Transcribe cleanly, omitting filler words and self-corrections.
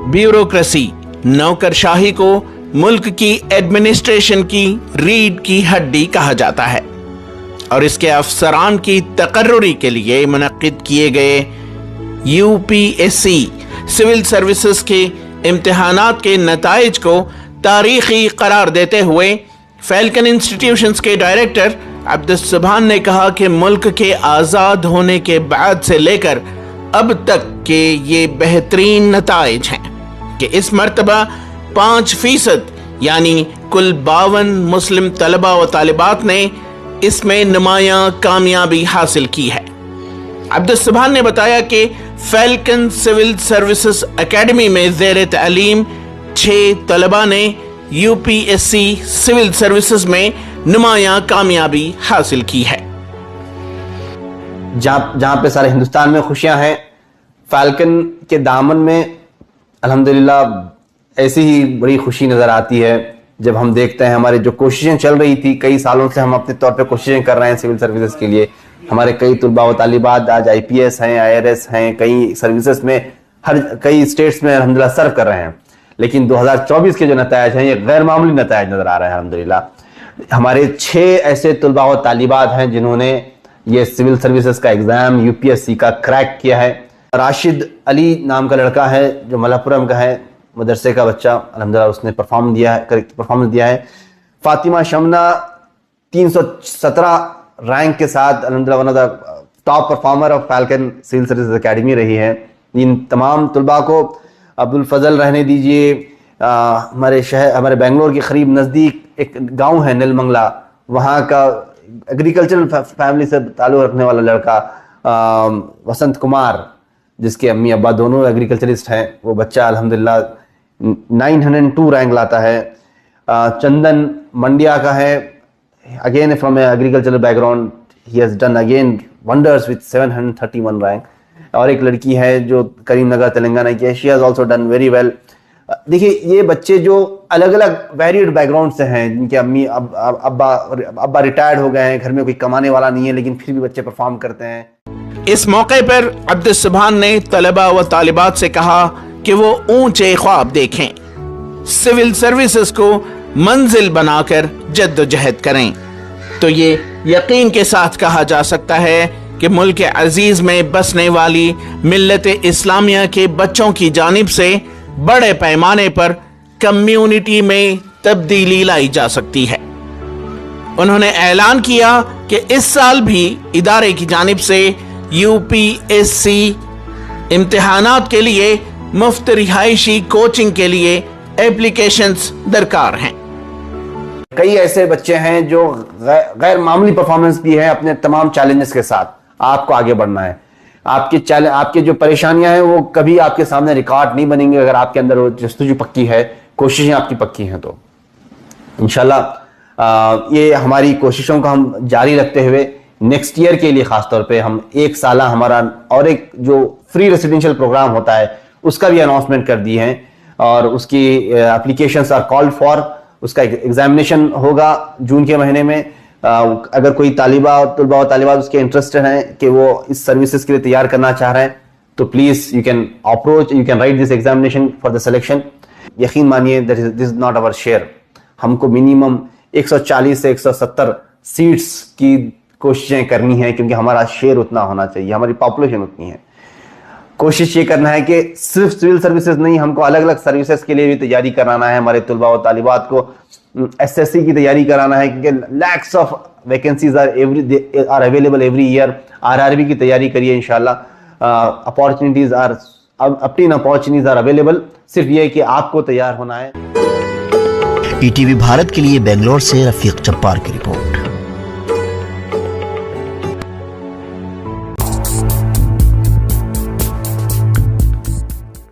Bureaucracy, नौकरशाही को मुल्क की एडमिनिस्ट्रेशन की रीढ़ की हड्डी कहा जाता है और इसके अफसरान की तकर्रुरी के लिए मुनक्किद किए गए यूपीएससी सिविल सर्विसेज के इम्तिहानात के नताइज को तारीखी करार देते हुए फैल्कन इंस्टीट्यूशंस के डायरेक्टर अब्दुस सुभान ने कहा कि मुल्क के आज़ाद होने के बाद से लेकर अब तक के ये बेहतरीन नताइज हैं कि इस मर्तबा 5% यानी कुल 52 मुस्लिम तलबा व तालिबात ने इसमें नुमायां कामयाबी हासिल की है। अब्दुस सुभान ने बताया कि फैल्कन सिविल सर्विसेज एकेडमी में ज़ेर तालीम 6 तलबा ने यूपीएससी सिविल सर्विसेज में नुमायां कामयाबी हासिल की है। जहां पे सारे हिंदुस्तान में खुशियां हैं, फैल्कन के दामन में अल्हम्दुलिल्लाह ऐसी ही बड़ी खुशी नजर आती है जब हम देखते हैं हमारी जो कोशिशें चल रही थी, कई सालों से हम अपने तौर पे कोशिशें कर रहे हैं सिविल सर्विसेज के लिए। हमारे कई तुलबा व तालिबात आज आईपीएस हैं, आईआरएस हैं, कई सर्विसेज में कई स्टेट्स में अल्हम्दुलिल्लाह सर्व कर रहे हैं। लेकिन 2024 के जो नतायज हैं ये गैर मामूली नतायज नजर आ रहे हैं अल्हम्दुलिल्लाह। हमारे 6 ऐसे तुलबा व तालिबात हैं जिन्होंने ये सिविल सर्विसेज का एग्जाम यूपीएससी का क्रैक किया है। राशिद अली नाम का लड़का है जो मलहपुरम का है, मदरसे का बच्चा, अल्हम्दुलिल्लाह उसने परफॉर्मेंस दिया है। फातिमा शमना 317 रैंक के साथ अल्हम्दुलिल्लाह one of the top performer of Falcon civil services academy रही है। इन तमाम तुलबा को अब्दुल फजल रहने दीजिए, हमारे बेंगलोर के करीब नज़दीक एक गांव है नीलमंगला, वहाँ का एग्रीकल्चरल फैमिली से ताल्लुक़ रखने वाला लड़का वसंत कुमार, जिसके अम्मी अब्बा दोनों एग्रीकल्चरिस्ट हैं, वो बच्चा अल्हम्दुलिल्लाह 902 रैंक लाता है। चंदन मंडिया का है, again from agricultural background, he has done again wonders with 731 rank. और एक लड़की है जो करीमनगर तेलंगाना की है, she has also done very well. देखिए ये बच्चे जो अलग अलग वेरियड बैकग्राउंड से हैं, जिनके अम्मी अब्बा रिटायर्ड हो गए हैं, घर में कोई कमाने वाला नहीं है, लेकिन फिर भी बच्चे परफॉर्म करते हैं। इस मौके पर अब्दुस सुभान ने तलबा व तालिबात से कहा कि वो ऊंचे ख्वाब देखें, सिविल सर्विसेज को मंजिल बनाकर जद्दोजहद करें। तो ये यकीन के साथ कहा जा सकता है कि मुल्क अजीज में बसने वाली मिल्लत इस्लामिया के बच्चों की जानिब से बड़े पैमाने पर कम्युनिटी में तब्दीली लाई जा सकती है। उन्होंने ऐलान किया कि इस साल भी इदारे की जानिब से यूपीएससी इम्तिहानात के लिए मुफ्त रिहायशी कोचिंग के लिए एप्लीकेशंस दरकार हैं। कई ऐसे बच्चे हैं जो गैर मामूली परफॉर्मेंस भी है अपने तमाम चैलेंजेस के साथ। आपको आगे बढ़ना है, आपके जो परेशानियां हैं वो कभी आपके सामने रिकॉर्ड नहीं बनेंगे अगर आपके अंदर वो जस्तजू पक्की है, कोशिशें आपकी पक्की हैं। तो इंशाल्लाह ये हमारी कोशिशों को हम जारी रखते हुए नेक्स्ट ईयर के लिए खासतौर पे हम एक साला हमारा और एक जो फ्री रेसिडेंशियल प्रोग्राम होता है उसका भी अनाउंसमेंट कर दी है और उसकी एप्लीकेशंस आर कॉल्ड फॉर। उसका एग्जामिनेशन होगा जून के महीने में। अगर कोई तुलबा और तालिबात उसके इंटरेस्टेड हैं कि वो इस सर्विसेज के लिए तैयार करना चाह रहे हैं तो please you can write this examination for the selection. यकीन मानिए this is not our share. हमको मिनिमम 140 से 170 सीट्स की कोशिशें करनी है क्योंकि हमारा शेयर उतना होना चाहिए, हमारी पॉपुलेशन उतनी है। कोशिश ये करना है कि सिर्फ सिविल सर्विसेज नहीं, हमको अलग अलग सर्विसेज के लिए भी तैयारी कराना है। हमारे तुलबा और तालिबात को एसएससी की तैयारी कराना है क्योंकि lakhs of vacancies are available every year. RRB की तैयारी करिए इंशाल्लाह। अपॉर्चुनिटीज आर अवेलेबल, सिर्फ ये है कि आपको तैयार होना है। ईटीवी भारत के लिए बेंगलोर से रफीक जब्बार की रिपोर्ट।